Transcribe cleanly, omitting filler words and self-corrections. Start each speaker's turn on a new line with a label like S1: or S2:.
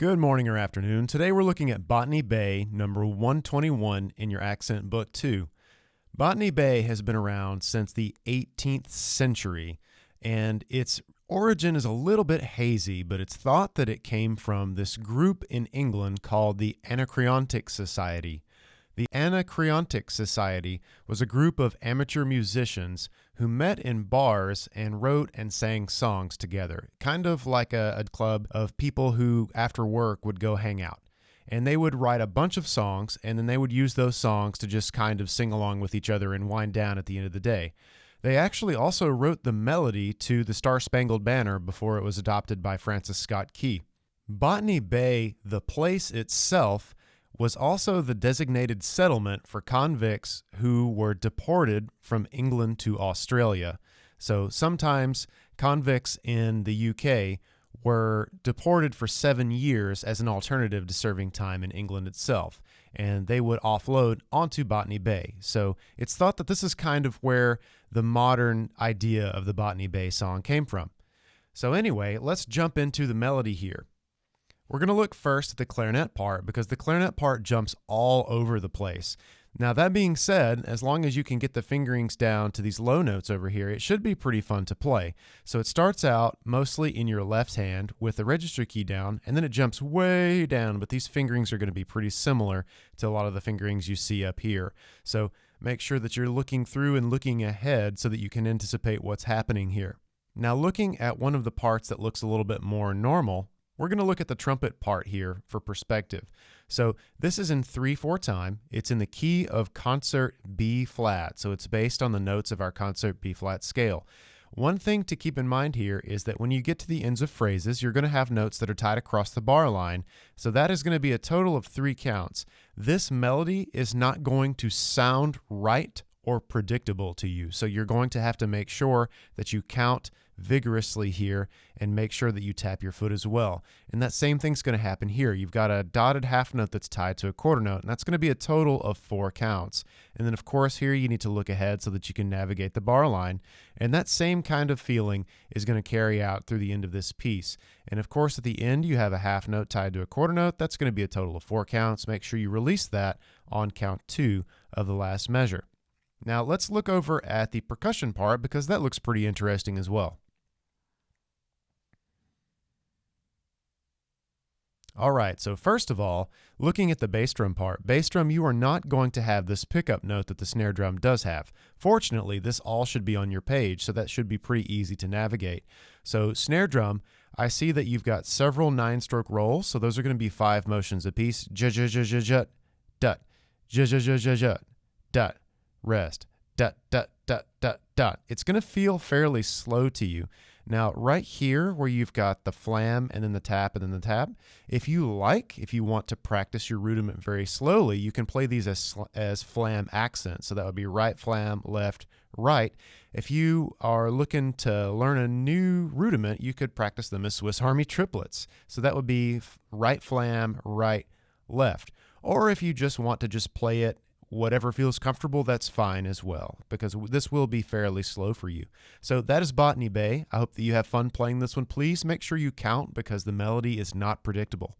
S1: Good morning or afternoon. Today we're looking at Botany Bay, number 121 in your accent book 2. Botany Bay has been around since the 18th century, and its origin is a little bit hazy, but it's thought that it came from this group in England called the Anacreontic Society. The Anacreontic Society was a group of amateur musicians who met in bars and wrote and sang songs together, kind of like a club of people who, after work, would go hang out. And they would write a bunch of songs, and then they would use those songs to just kind of sing along with each other and wind down at the end of the day. They actually also wrote the melody to the Star-Spangled Banner before it was adopted by Francis Scott Key. Botany Bay, the place itself, was also the designated settlement for convicts who were deported from England to Australia. So sometimes convicts in the UK were deported for 7 years as an alternative to serving time in England itself, and they would offload onto Botany Bay. So it's thought that this is kind of where the modern idea of the Botany Bay song came from. So anyway, let's jump into the melody here. We're going to look first at the clarinet part because the clarinet part jumps all over the place. Now, that being said, as long as you can get the fingerings down to these low notes over here, it should be pretty fun to play. So it starts out mostly in your left hand with the register key down, and then it jumps way down, but these fingerings are going to be pretty similar to a lot of the fingerings you see up here. So make sure that you're looking through and looking ahead so that you can anticipate what's happening here. Now, looking at one of the parts that looks a little bit more normal, we're going to look at the trumpet part here for perspective. So this is in 3/4 time. It's in the key of concert B flat, so it's based on the notes of our concert B flat scale. One thing to keep in mind here is that when you get to the ends of phrases, you're going to have notes that are tied across the bar line. So that is going to be a total of 3 counts. This melody is not going to sound right or predictable to you. So you're going to have to make sure that you count vigorously here and make sure that you tap your foot as well. And that same thing's going to happen here. You've got a dotted half note that's tied to a quarter note, and that's going to be a total of 4 counts. And then of course here you need to look ahead so that you can navigate the bar line. And that same kind of feeling is going to carry out through the end of this piece. And of course at the end you have a half note tied to a quarter note. That's going to be a total of 4 counts. Make sure you release that on count 2 of the last measure. Now let's look over at the percussion part because that looks pretty interesting as well. All right, so first of all, looking at the bass drum part, bass drum, you are not going to have this pickup note that the snare drum does have. Fortunately, this all should be on your page, so that should be pretty easy to navigate. So snare drum, I see that you've got several 9-stroke rolls, so those are going to be 5 motions apiece. J-j-j-j-jut, dut, j-j-j-j-jut, dut, rest, dut, dut, dut, dut, dut. It's going to feel fairly slow to you. Now, right here where you've got the flam and then the tap and then the tap, if you want to practice your rudiment very slowly, you can play these as flam accents. So that would be right flam, left, right. If you are looking to learn a new rudiment, you could practice them as Swiss Army triplets. So that would be right flam, right, left. Or if you just want to just play it whatever feels comfortable, that's fine as well, because this will be fairly slow for you. So that is Botany Bay. I hope that you have fun playing this one. Please make sure you count because the melody is not predictable.